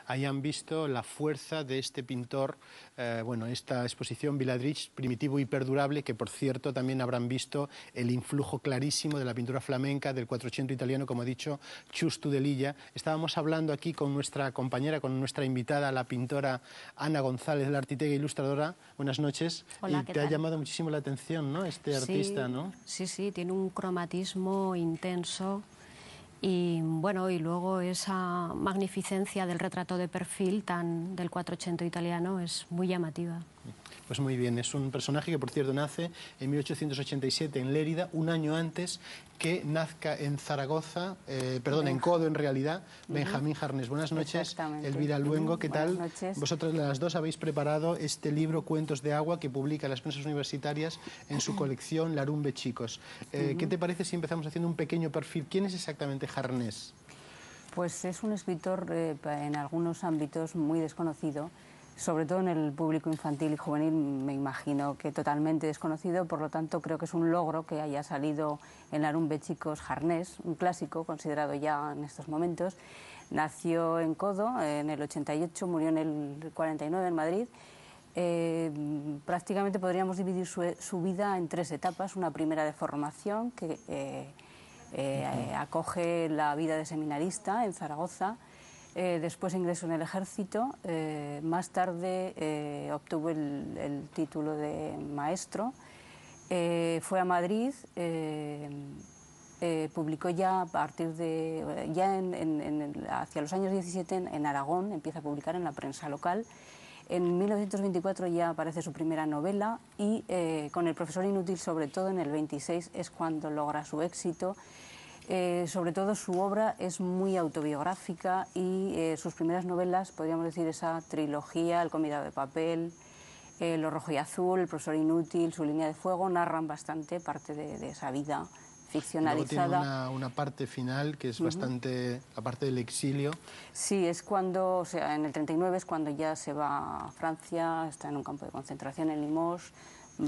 hayan visto la fuerza de este pintor, bueno, esta exposición Viladrich, primitivo y perdurable, que por cierto también habrán visto el influjo clarísimo de la pintura flamenca, del Quattrocento italiano, como ha dicho Chus Tudelilla. Estábamos hablando aquí con nuestra compañera, con nuestra invitada, la pintora Ana González, la artitega e ilustradora. Buenas noches. Hola, y ¿qué te tal? ha llamado muchísimo la atención, ¿no?, este artista, ¿no? Sí, sí, tiene un cromatismo intenso y bueno, y luego esa magnificencia del retrato de perfil del Quattrocento italiano es muy llamativa. Pues muy bien, es un personaje que, por cierto, nace en 1887 en Lérida, un año antes que nazca en Zaragoza, perdón, en Codo, en realidad, Benjamín Jarnés. Buenas noches, Elvira Luengo, ¿qué tal? Buenas noches. Vosotras las dos habéis preparado este libro, Cuentos de agua, que publica Las Prensas Universitarias en su colección Larumbe Chicos. ¿Qué te parece si empezamos haciendo un pequeño perfil? ¿Quién es exactamente Jarnés? Pues es un escritor en algunos ámbitos muy desconocido, sobre todo en el público infantil y juvenil, me imagino que totalmente desconocido, por lo tanto creo que es un logro que haya salido en Larumbe Chicos Jarnés, un clásico considerado ya en estos momentos. Nació en Codo en el 88, murió en el 49 en Madrid. Prácticamente podríamos dividir su vida en tres etapas. Una primera de formación que acoge la vida de seminarista en Zaragoza. Después ingresó en el ejército, más tarde obtuvo el título de maestro, fue a Madrid, publicó ya a partir de, hacia los años 17 en Aragón, empieza a publicar en la prensa local. En 1924 ya aparece su primera novela y con El profesor inútil, sobre todo en el 26, es cuando logra su éxito. Sobre todo su obra es muy autobiográfica y sus primeras novelas, podríamos decir esa trilogía, El convidado de papel, Lo rojo y azul, El profesor inútil, Su línea de fuego, narran bastante parte de esa vida ficcionalizada. Luego tiene una parte final que es bastante, aparte del exilio. Sí, es cuando, o sea, en el 39 es cuando ya se va a Francia, está en un campo de concentración en Limoges,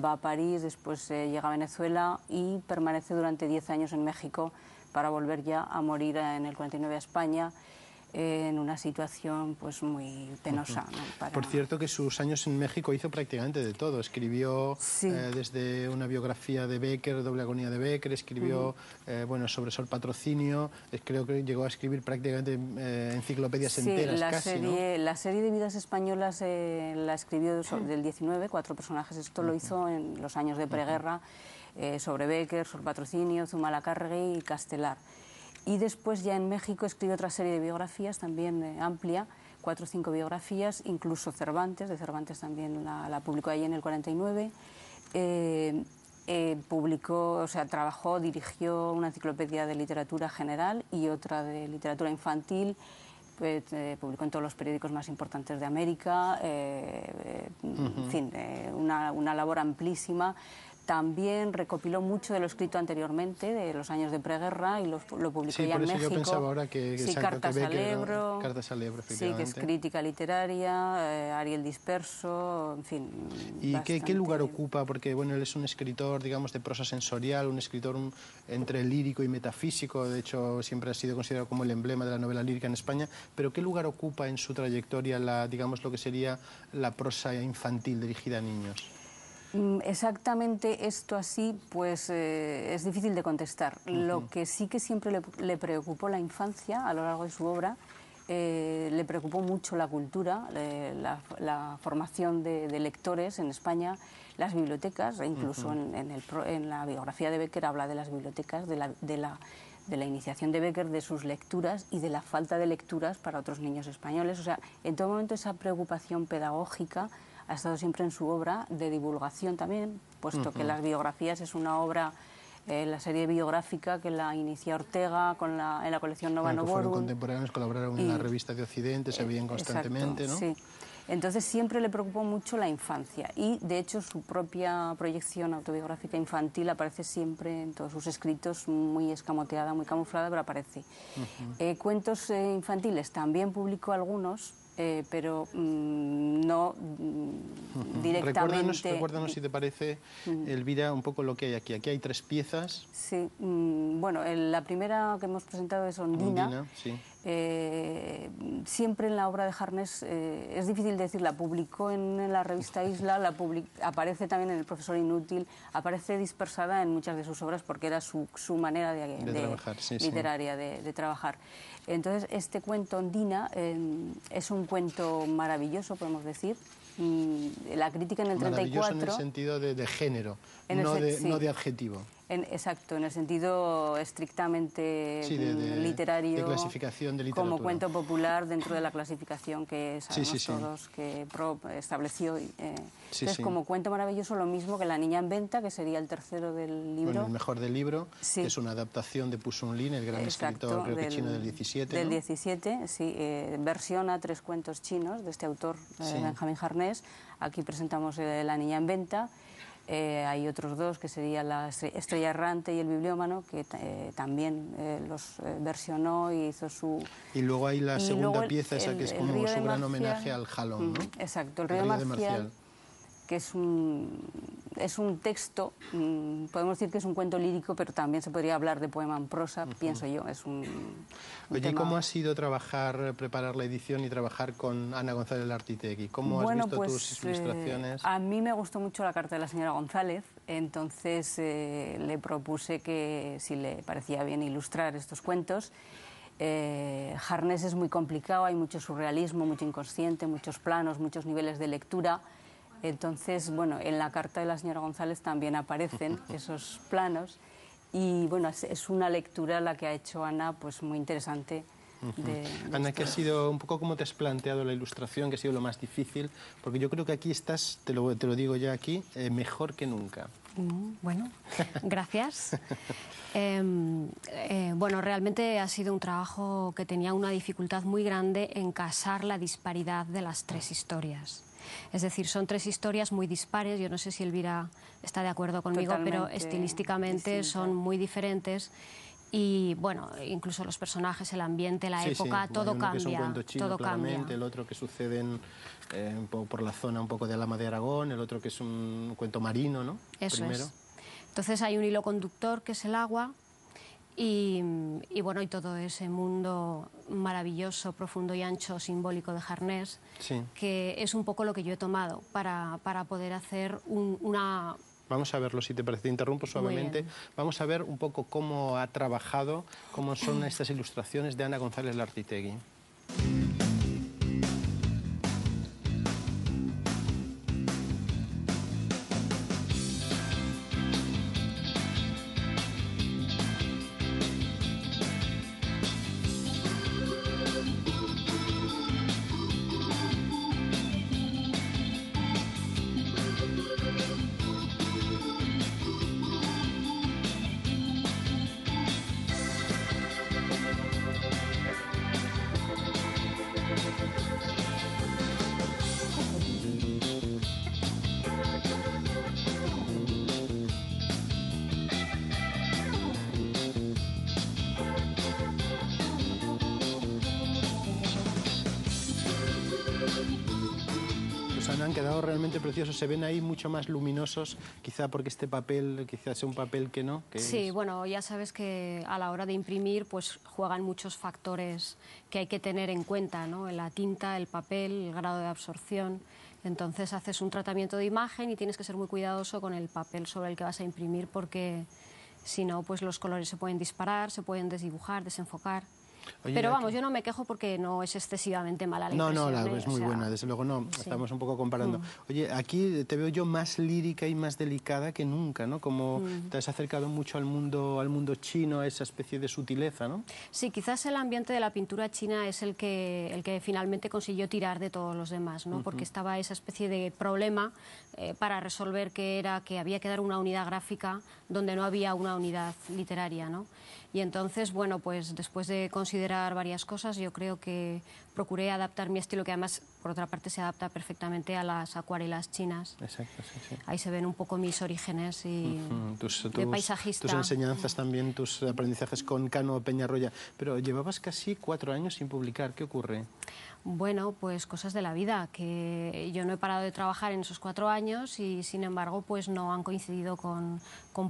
va a París, después llega a Venezuela y permanece durante 10 años en México, para volver ya a morir en el 49 a España, en una situación pues muy penosa, ¿no? Por cierto, que sus años en México hizo prácticamente de todo. Escribió desde una biografía de Becker, Doble agonía de Becker, escribió bueno, sobre Sor Patrocinio, creo que llegó a escribir prácticamente enciclopedias enteras casi, ¿no? La serie de vidas españolas la escribió del 19, 4 personajes. Esto lo hizo en los años de preguerra, sobre Becker, Sor Patrocinio, Zumalacárregui y Castelar. Y después ya en México escribió otra serie de biografías también amplia, 4 o 5 biografías, incluso Cervantes, de Cervantes también la publicó ahí en el 49. Publicó, o sea, trabajó, dirigió una enciclopedia de literatura general y otra de literatura infantil. Publicó en todos los periódicos más importantes de América, en fin, una labor amplísima. También recopiló mucho de lo escrito anteriormente, de los años de preguerra, y lo publicó ya en México. Yo pensaba ahora que Cartas al Ebro, Cartas al Ebro, sí, que es crítica literaria, Ariel disperso, en fin. ¿Y qué lugar ocupa? Porque bueno, él es un escritor, digamos, de prosa sensorial, un escritor entre lírico y metafísico. De hecho, siempre ha sido considerado como el emblema de la novela lírica en España. Pero ¿qué lugar ocupa en su trayectoria digamos, lo que sería la prosa infantil dirigida a niños? Exactamente esto así, pues es difícil de contestar. Lo que sí que siempre le preocupó la infancia a lo largo de su obra, le preocupó mucho la cultura, la formación de lectores en España, las bibliotecas, e incluso en la biografía de Becker habla de las bibliotecas, de la iniciación de Becker, de sus lecturas y de la falta de lecturas para otros niños españoles. O sea, en todo momento esa preocupación pedagógica ha estado siempre en su obra, de divulgación también, puesto que las biografías es una obra, la serie biográfica que la inicia Ortega en la colección Nova Novorum. Fueron contemporáneos, colaboraron en la revista de Occidente, se veían constantemente, exacto, ¿no? Sí. Entonces siempre le preocupó mucho la infancia y de hecho su propia proyección autobiográfica infantil aparece siempre en todos sus escritos, muy escamoteada, muy camuflada, pero aparece. Cuentos infantiles también publicó algunos, pero no directamente. Recuérdanos si te parece, Elvira, un poco lo que hay aquí. Aquí hay 3 piezas. Sí, bueno, la primera que hemos presentado es Ondina. Sí. Siempre en la obra de Harness, es difícil decir, la publicó en la revista Isla, aparece también en El profesor inútil, aparece dispersada en muchas de sus obras porque era su manera de trabajar, sí, literaria, de trabajar. Entonces, este cuento, Ondina, es un cuento maravilloso, podemos decir. La crítica en el 34... Maravilloso en el sentido de género, no de adjetivo. Exacto, en el sentido estrictamente literario, de clasificación de literatura. como cuento popular dentro de la clasificación que sabemos todos que Propp estableció. Entonces, como cuento maravilloso, lo mismo que La niña en venta, que sería el tercero del libro. Bueno, el mejor del libro, que es una adaptación de Pusun Lin, el gran escritor, creo que chino del 17. Del 17, sí, versiona 3 cuentos chinos de este autor, Benjamin Harness. Aquí presentamos La niña en venta. Hay otros 2, que serían La estrella errante y El bibliómano, que también los versionó y hizo su... Y luego hay la segunda pieza, esa que es como su gran homenaje al Jalón, ¿no? Exacto, El río de Marcial, que es un texto, podemos decir que es un cuento lírico, pero también se podría hablar de poema en prosa, pienso yo. Oye, tema... ¿cómo ha sido preparar la edición y trabajar con Ana González Lartitegui? ¿Cómo has visto tus ilustraciones? A mí me gustó mucho la carta de la señora González, entonces le propuse que si le parecía bien ilustrar estos cuentos. Harness es muy complicado, hay mucho surrealismo, mucho inconsciente, muchos planos, muchos niveles de lectura. Entonces, bueno, en la carta de la señora González también aparecen esos planos y, bueno, es una lectura la que ha hecho Ana, pues muy interesante. Ana, ¿qué ha sido un poco cómo te has planteado la ilustración, que ha sido lo más difícil? Porque yo creo que aquí estás, te lo digo ya aquí, mejor que nunca. Bueno, gracias. Bueno, realmente ha sido un trabajo que tenía una dificultad muy grande en casar la disparidad de las 3 historias. Es decir, son 3 historias muy dispares, yo no sé si Elvira está de acuerdo conmigo, pero estilísticamente son muy diferentes y, bueno, incluso los personajes, el ambiente, la época, todo cambia. Que es un cuento chino, claramente, el otro que sucede por la zona un poco de Alhama de Aragón, el otro que es un cuento marino, ¿no? Eso es. Entonces hay un hilo conductor que es el agua y bueno, y todo ese mundo maravilloso, profundo y ancho, simbólico de Harness, que es un poco lo que yo he tomado para poder hacer una... Vamos a verlo, si te parece, te interrumpo suavemente. Vamos a ver un poco cómo ha trabajado, cómo son estas ilustraciones de Ana González Lartitegui. Han quedado realmente preciosos, se ven ahí mucho más luminosos, quizá porque este papel, quizás sea un papel que no. Sí, bueno, ya sabes que a la hora de imprimir pues juegan muchos factores que hay que tener en cuenta, ¿no? La tinta, el papel, el grado de absorción. Entonces haces un tratamiento de imagen y tienes que ser muy cuidadoso con el papel sobre el que vas a imprimir porque si no, pues los colores se pueden disparar, se pueden desdibujar, desenfocar. Oye, pero vamos, yo no me quejo porque no es excesivamente mala la impresión. No, es muy buena, desde luego no, estamos un poco comparando. Oye, aquí te veo yo más lírica y más delicada que nunca, ¿no? Como te has acercado mucho al mundo chino, a esa especie de sutileza, ¿no? Sí, quizás el ambiente de la pintura china es el que finalmente consiguió tirar de todos los demás, ¿no? Porque estaba esa especie de problema para resolver que era que había que dar una unidad gráfica donde no había una unidad literaria, ¿no? Y entonces, bueno, pues después de considerar varias cosas, yo creo que procuré adaptar mi estilo, que además, por otra parte, se adapta perfectamente a las acuarelas chinas. Exacto, sí, sí. Ahí se ven un poco mis orígenes y de paisajista. Tus enseñanzas también, tus aprendizajes con Cano Peñarroya. Pero llevabas casi 4 años sin publicar. ¿Qué ocurre? Bueno, pues cosas de la vida, que yo no he parado de trabajar en esos 4 años y, sin embargo, pues no han coincidido con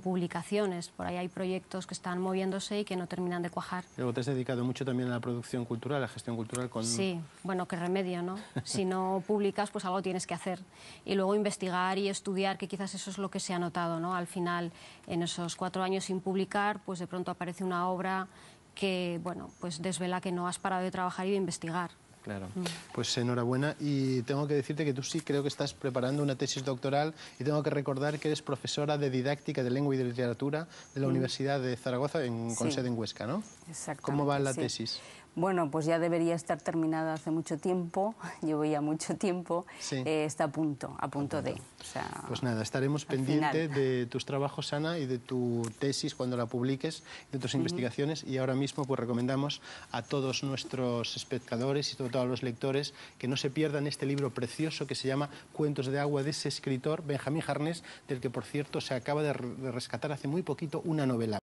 publicaciones. Por ahí hay proyectos que están moviéndose y que no terminan de cuajar. Luego te has dedicado mucho también a la producción cultural, a la gestión cultural con... Sí, bueno, qué remedio, ¿no? Si no publicas, pues algo tienes que hacer. Y luego investigar y estudiar, que quizás eso es lo que se ha notado, ¿no? Al final, en esos 4 años sin publicar, pues de pronto aparece una obra que, bueno, pues desvela que no has parado de trabajar y de investigar. Claro, pues enhorabuena, y tengo que decirte que tú sí creo que estás preparando una tesis doctoral, y tengo que recordar que eres profesora de didáctica de lengua y de literatura de la Universidad de Zaragoza, con sede en Huesca, ¿no? Exactamente. ¿Cómo va la tesis? Bueno, pues ya debería estar terminada hace mucho tiempo, llevo ya mucho tiempo, está a punto de... O sea, pues nada, estaremos pendientes de tus trabajos, Ana, y de tu tesis cuando la publiques, de tus investigaciones, y ahora mismo pues recomendamos a todos nuestros espectadores y sobre todo a los lectores que no se pierdan este libro precioso que se llama Cuentos de agua, de ese escritor, Benjamín Jarnés, del que por cierto se acaba de rescatar hace muy poquito una novela.